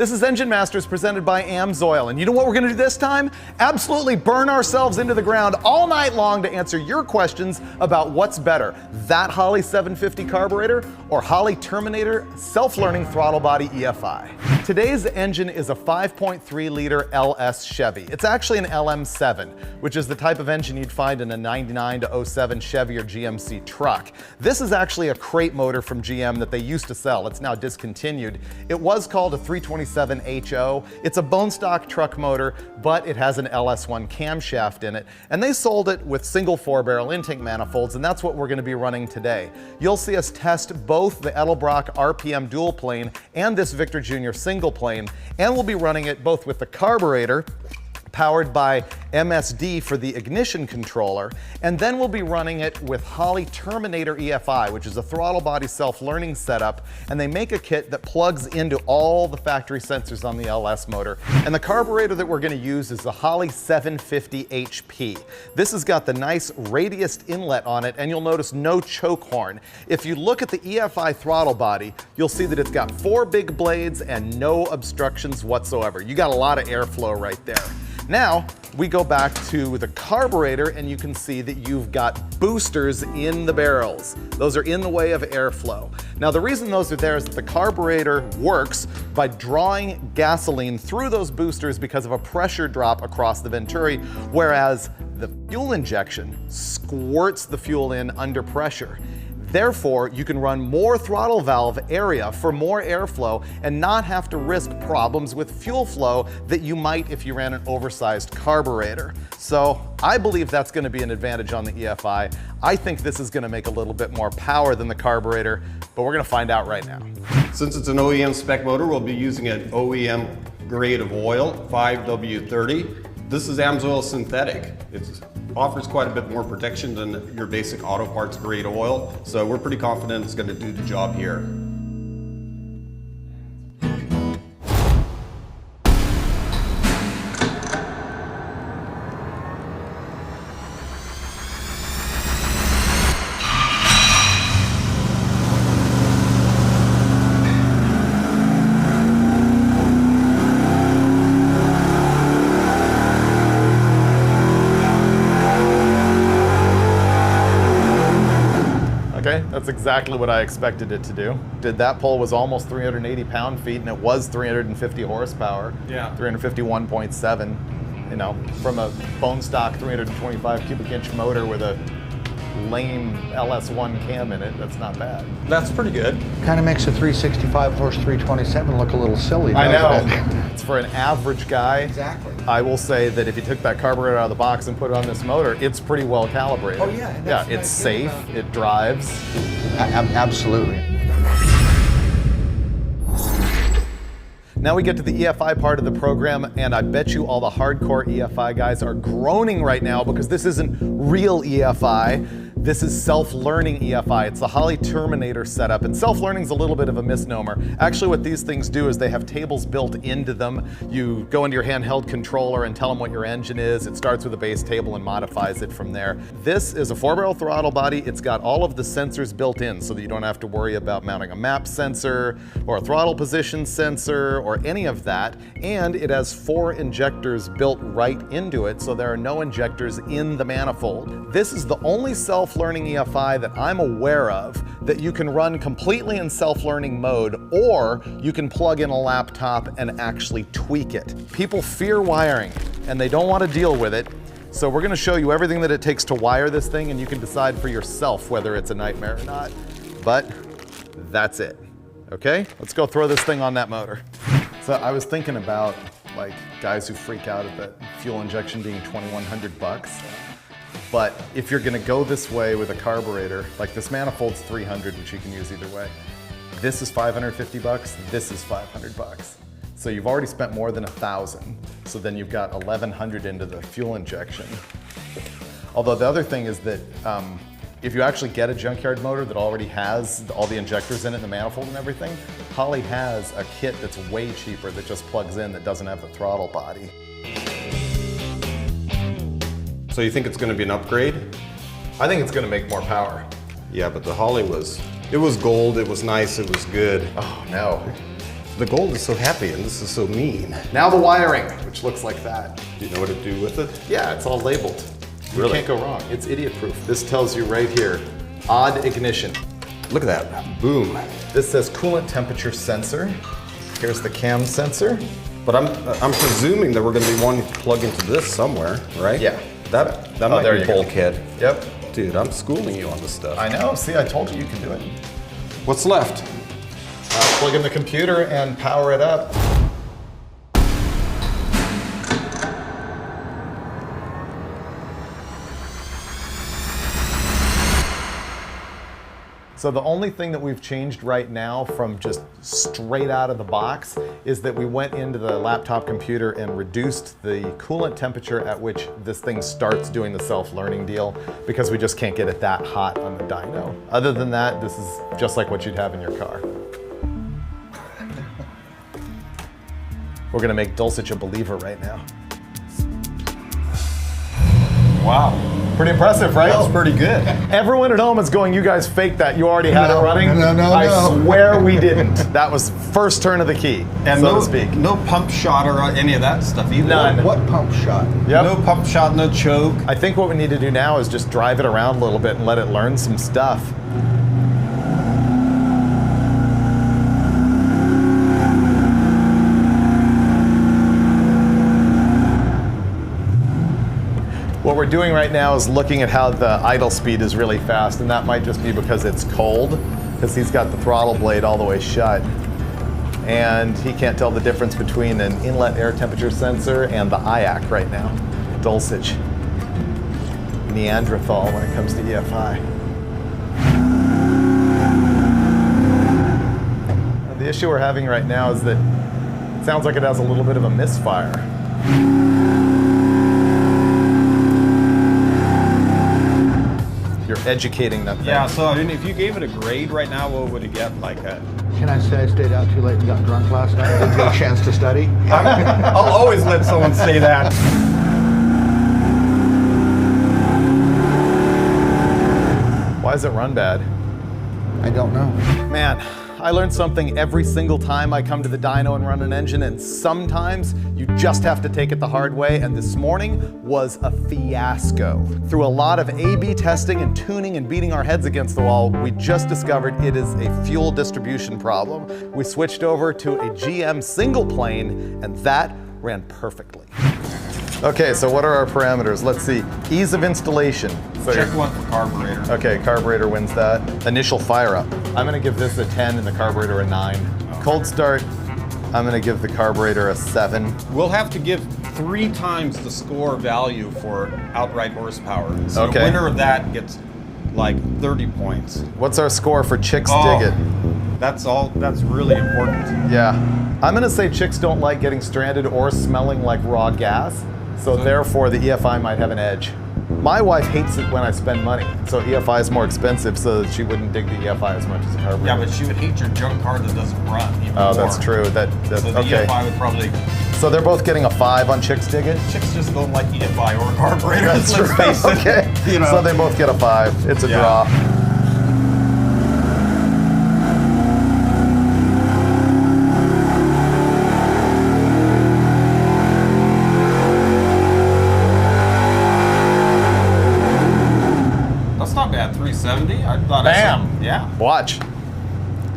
This is Engine Masters presented by AMSOIL, and you know what we're going to do this time? Absolutely burn ourselves into the ground all night long to answer your questions about what's better, that Holley 750 carburetor or Holley Terminator self-learning throttle body EFI. Today's engine is a 5.3 liter LS Chevy. It's actually an LM7, which is the type of engine you'd find in a 99 to 07 Chevy or GMC truck. This is actually a crate motor from GM that they used to sell. It's now discontinued. It was called a 327HO. It's a bone stock truck motor, but it has an LS1 camshaft in it. And they sold it with single 4-barrel intake manifolds, and that's what we're going to be running today. You'll see us test both the Edelbrock RPM dual plane and this Victor Jr. single plane, and we'll be running it both with the carburetor, powered by MSD for the ignition controller, and then we'll be running it with Holley Terminator EFI, which is a throttle body self-learning setup, and they make a kit that plugs into all the factory sensors on the LS motor. And the carburetor that we're going to use is the Holley 750 HP. This has got the nice radiused inlet on it, and you'll notice no choke horn. If you look at the EFI throttle body, you'll see that it's got 4 big blades and no obstructions whatsoever. You got a lot of airflow right there. Now, we go back to the carburetor and you can see that you've got boosters in the barrels. Those are in the way of airflow. Now, the reason those are there is that the carburetor works by drawing gasoline through those boosters because of a pressure drop across the venturi, whereas the fuel injection squirts the fuel in under pressure. Therefore, you can run more throttle valve area for more airflow and not have to risk problems with fuel flow that you might if you ran an oversized carburetor. So I believe that's going to be an advantage on the EFI. I think this is going to make a little bit more power than the carburetor, but we're going to find out right now. Since it's an OEM spec motor, we'll be using an OEM grade of oil, 5W30. This is AMSOIL synthetic. It offers quite a bit more protection than your basic auto parts grade oil, so we're pretty confident it's going to do the job here. Okay, that's exactly what I expected it to do. That pull was almost 380 pound-feet and it was 350 horsepower. Yeah. 351.7, you know, from a bone stock 325 cubic inch motor with a lame LS1 cam in it. That's not bad. That's pretty good. Kind of makes a 365 horse 327 look a little silly. I know. It's for an average guy. Exactly. I will say that if you took that carburetor out of the box and put it on this motor, it's pretty well calibrated. Oh yeah. Yeah, it's safe, it drives. Absolutely. Now we get to the EFI part of the program, and I bet you all the hardcore EFI guys are groaning right now because this isn't real EFI. This is self-learning EFI. It's the Holley Terminator setup, and self-learning is a little bit of a misnomer. Actually, what these things do is they have tables built into them. You go into your handheld controller and tell them what your engine is. It starts with a base table and modifies it from there. This is a 4-barrel throttle body. It's got all of the sensors built in so that you don't have to worry about mounting a map sensor or a throttle position sensor or any of that. And it has 4 injectors built right into it, so there are no injectors in the manifold. This is the only self-learning EFI that I'm aware of that you can run completely in self-learning mode, or you can plug in a laptop and actually tweak it. People fear wiring and they don't want to deal with it. So we're going to show you everything that it takes to wire this thing, and you can decide for yourself whether it's a nightmare or not. But that's it. Okay, let's go throw this thing on that motor. So I was thinking about like guys who freak out at the fuel injection being $2,100. But if you're gonna go this way with a carburetor, like this manifold's $300, which you can use either way. This is $550, this is $500. So you've already spent more than $1,000. So then you've got $1,100 into the fuel injection. Although the other thing is that if you actually get a junkyard motor that already has all the injectors in it and the manifold and everything, Holley has a kit that's way cheaper that just plugs in that doesn't have the throttle body. So you think it's going to be an upgrade? I think it's going to make more power. Yeah, but the Holley was, it was gold, it was nice, it was good. Oh no. The gold is so happy and this is so mean. Now the wiring, which looks like that. Do you know what to do with it? Yeah, it's all labeled. You Really? can't go wrong. It's idiot proof. This tells you right here, odd ignition. Look at that, boom. This says coolant temperature sensor. Here's the cam sensor. But I'm presuming that we're gonna be wanting to plug into this somewhere, right? Yeah. That Oh, might there be you go. bulkhead. Yep. Dude, I'm schooling you on this stuff. I know. See, I told you you can do it. What's left? Plug in the computer and power it up. So the only thing that we've changed right now from just straight out of the box is that we went into the laptop computer and reduced the coolant temperature at which this thing starts doing the self-learning deal, because we just can't get it that hot on the dyno. Other than that, this is just like what you'd have in your car. We're gonna make Dulcich a believer right now. Wow. Pretty impressive, right? That's pretty good. Everyone at home is going, you guys faked that. You already had it running. No, I no. swear we didn't. That was first turn of the key, And so no, to speak. no pump shot or any of that stuff either. None. What pump shot? Yep. No pump shot, no choke. I think what we need to do now is just drive it around a little bit and let it learn some stuff. What we're doing right now is looking at how the idle speed is really fast, and that might just be because it's cold, because he's got the throttle blade all the way shut. And he can't tell the difference between an inlet air temperature sensor and the IAC right now. Dulcich. Neanderthal when it comes to EFI. The issue we're having right now is that it sounds like it has a little bit of a misfire. You're educating that thing. Yeah, so I mean, if you gave it a grade right now, what would it get? Like a... Can I say I stayed out too late and got drunk last night? Didn't get a chance to study? I'll always let someone say that. Why does it run bad? I don't know. Man, I learn something every single time I come to the dyno and run an engine, and sometimes you just have to take it the hard way, and this morning was a fiasco. Through a lot of A/B testing and tuning and beating our heads against the wall, we just discovered it is a fuel distribution problem. We switched over to a GM single plane, and that ran perfectly. Okay, so what are our parameters? Let's see. Ease of installation. So Check one for carburetor. Okay, carburetor wins that. Initial fire up. I'm gonna give this a 10 and the carburetor a 9. Cold start, I'm gonna give the carburetor a 7. We'll have to give 3 times the score value for outright horsepower. So Okay. the winner of that gets like 30 points. What's our score for Chicks Oh. Dig It? That's really important. Yeah. I'm gonna say chicks don't like getting stranded or smelling like raw gas, so therefore the EFI might have an edge. My wife hates it when I spend money, so EFI is more expensive so that she wouldn't dig the EFI as much as a carburetor. Yeah, but she would hate your junk car that doesn't run even Oh, more. that's true. That's So the okay. EFI would probably... So they're both getting a 5 on Chicks Dig It? Chicks just don't like EFI or carburetor, That's let's true. face it. Okay. You know. So they both get a 5. It's a Yeah. draw. That's not bad, 370. I thought Bam! I said, yeah. Watch.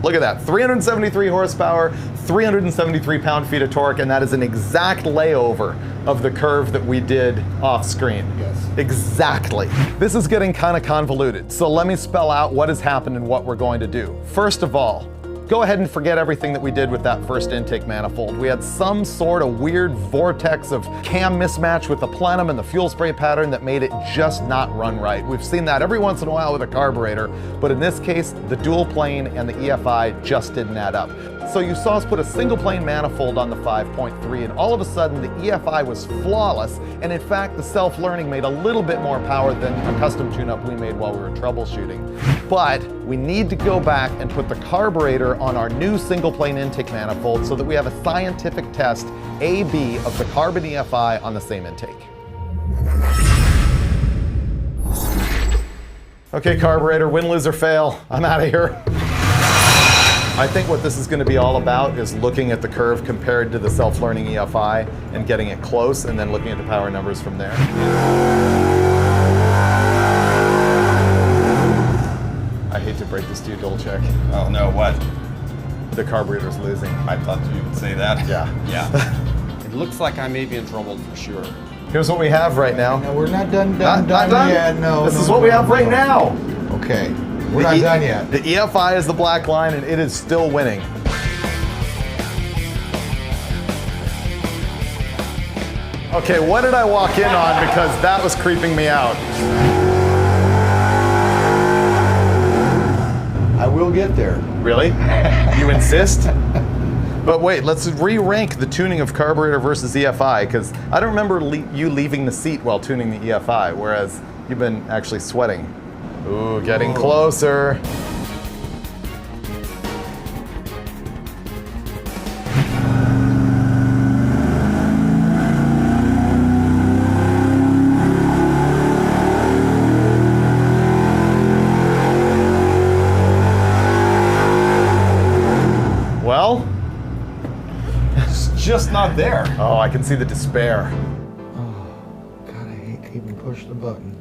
Look at that. 373 horsepower, 373 pound-feet of torque, and that is an exact layover of the curve that we did off screen. Yes. Exactly. This is getting kind of convoluted, so let me spell out what has happened and what we're going to do. First of all, go ahead and forget everything that we did with that first intake manifold. We had some sort of weird vortex of cam mismatch with the plenum and the fuel spray pattern that made it just not run right. We've seen that every once in a while with a carburetor, but in this case, the dual plane and the EFI just didn't add up. So you saw us put a single plane manifold on the 5.3, and all of a sudden the EFI was flawless, and in fact the self-learning made a little bit more power than a custom tune-up we made while we were troubleshooting. But we need to go back and put the carburetor on our new single plane intake manifold so that we have a scientific test, A/B, of the carbon EFI on the same intake. Okay, carburetor, win, lose, or fail. I'm out of here. I think what this is going to be all about is looking at the curve compared to the self-learning EFI and getting it close, and then looking at the power numbers from there. I hate to break this to you, double check. Oh no, what? The carburetor's losing. I thought you would say that. Yeah. Yeah. It looks like I may be in trouble for sure. Here's what we have right now. No, we're not done Not done yet. No. This is what we have right now. Okay. We're not done yet. The EFI is the black line, and it is still winning. Okay, what did I walk in on? Because that was creeping me out. I will get there. Really? You insist? But wait, let's re-rank the tuning of carburetor versus EFI, because I don't remember you leaving the seat while tuning the EFI, whereas you've been actually sweating. Ooh, getting closer. Well, It's just not there. oh, I can see the despair. God, I hate to even push the button.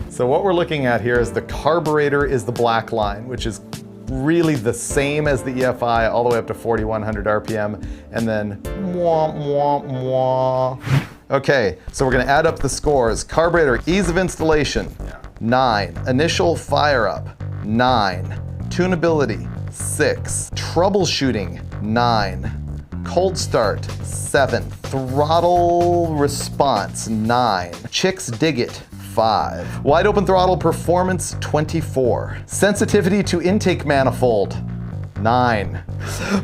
So what we're looking at here is the carburetor is the black line, which is really the same as the EFI all the way up to 4,100 RPM, and then mwah, mwah, mwah. Okay, so we're gonna add up the scores. Carburetor, ease of installation, 9. Initial fire up, 9. Tunability, 6. Troubleshooting, 9. Cold start, 7. Throttle response, 9. Chicks dig it, 5. Wide open throttle performance, 24. Sensitivity to intake manifold, 9.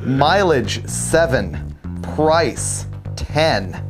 Mileage, 7. Price, 10.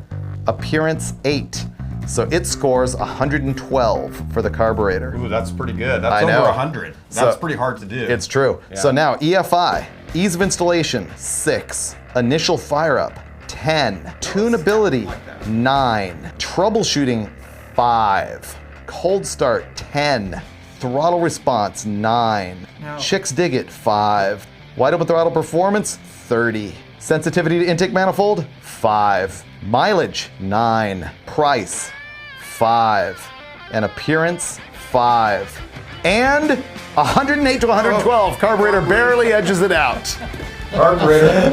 Appearance, 8. So it scores 112 for the carburetor. Ooh, that's pretty good. That's I know. over 100. That's So- pretty hard to do. It's true. So now EFI, ease of installation, 6. Initial fire up, 10. Tunability, 9. Troubleshooting, 5. Cold start, 10. Throttle response, 9. Chicks dig it, 5. Wide open throttle performance, 30. Sensitivity to intake manifold, 5. Mileage, 9. Price, 5. And appearance, 5. And 108 to 112. Carburetor barely edges it out. Carburetor.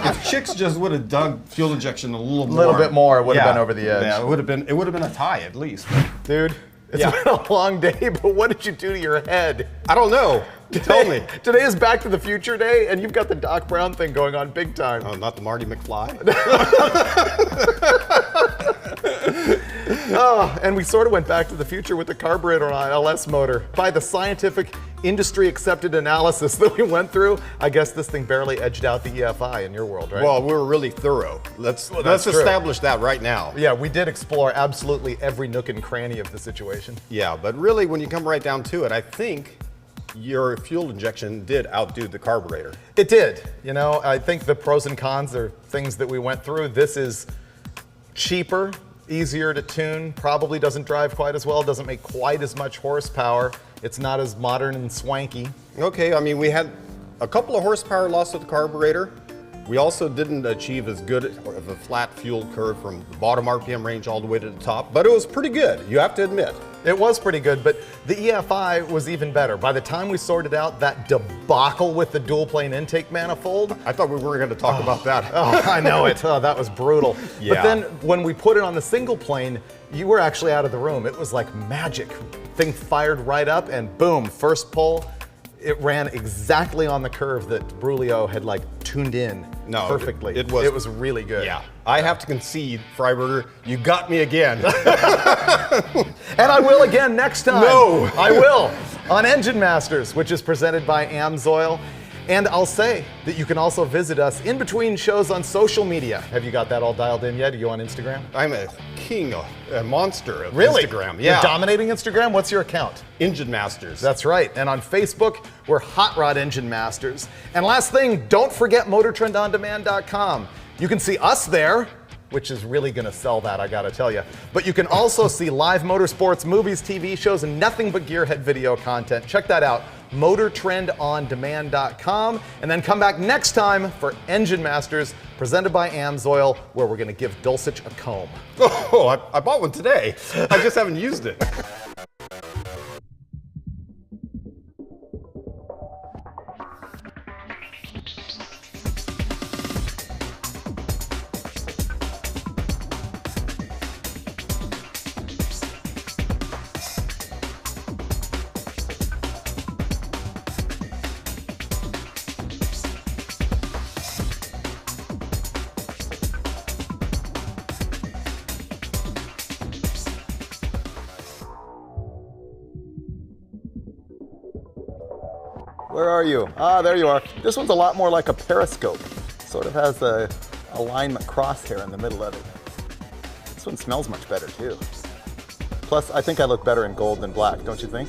If Chicks just would have dug fuel injection a little more. A little bit more, it would have been over the edge. Yeah, it would have been a tie at least. Dude, it's been a long day, but what did you do to your head? I don't know. Tell me. Today is Back to the Future Day, and you've got the Doc Brown thing going on big time. Oh, not the Marty McFly. And we sort of went back to the future with the carburetor on LS motor. By the scientific, industry-accepted analysis that we went through, I guess this thing barely edged out the EFI in your world, right? Well, we were really thorough. Let's true. establish that right now. Yeah, we did explore absolutely every nook and cranny of the situation. Yeah, but really, when you come right down to it, I think your fuel injection did outdo the carburetor. It did. You know, I think the pros and cons are things that we went through. This is cheaper, easier to tune, probably doesn't drive quite as well, doesn't make quite as much horsepower. It's not as modern and swanky. Okay, I mean, we had a couple of horsepower loss with the carburetor. We also didn't achieve as good of a flat fuel curve from the bottom RPM range all the way to the top, but it was pretty good, you have to admit. It was pretty good, but the EFI was even better. By the time we sorted out that debacle with the dual plane intake manifold, I thought we weren't going to talk about that. oh, I know it. Oh, that was brutal. Yeah. But then when we put it on the single plane, you were actually out of the room. It was like magic. Thing fired right up and boom, first pull. It ran exactly on the curve that Brulio had like tuned in perfectly. It was really good. Yeah, I have to concede, Freiberger, you got me again. And I will again next time. No. I will. On Engine Masters, which is presented by AMSOIL. And I'll say that you can also visit us in between shows on social media. Have you got that all dialed in yet? Are you on Instagram? I'm a king, a monster of Really? Instagram. You're Yeah, dominating Instagram? What's your account? Engine Masters. That's right. And on Facebook, we're Hot Rod Engine Masters. And last thing, don't forget MotorTrendOnDemand.com. You can see us there, which is really gonna sell that, I gotta tell you. But you can also see live motorsports, movies, TV shows, and nothing but gearhead video content. Check that out motortrendondemand.com, and then come back next time for Engine Masters, presented by AMSOIL, where we're gonna give Dulcich a comb. Oh, I bought one today. I just haven't used it. Where are you? Ah, there you are. This one's a lot more like a periscope. Sort of has a alignment crosshair in the middle of it. This one smells much better too. Plus, I think I look better in gold than black, don't you think?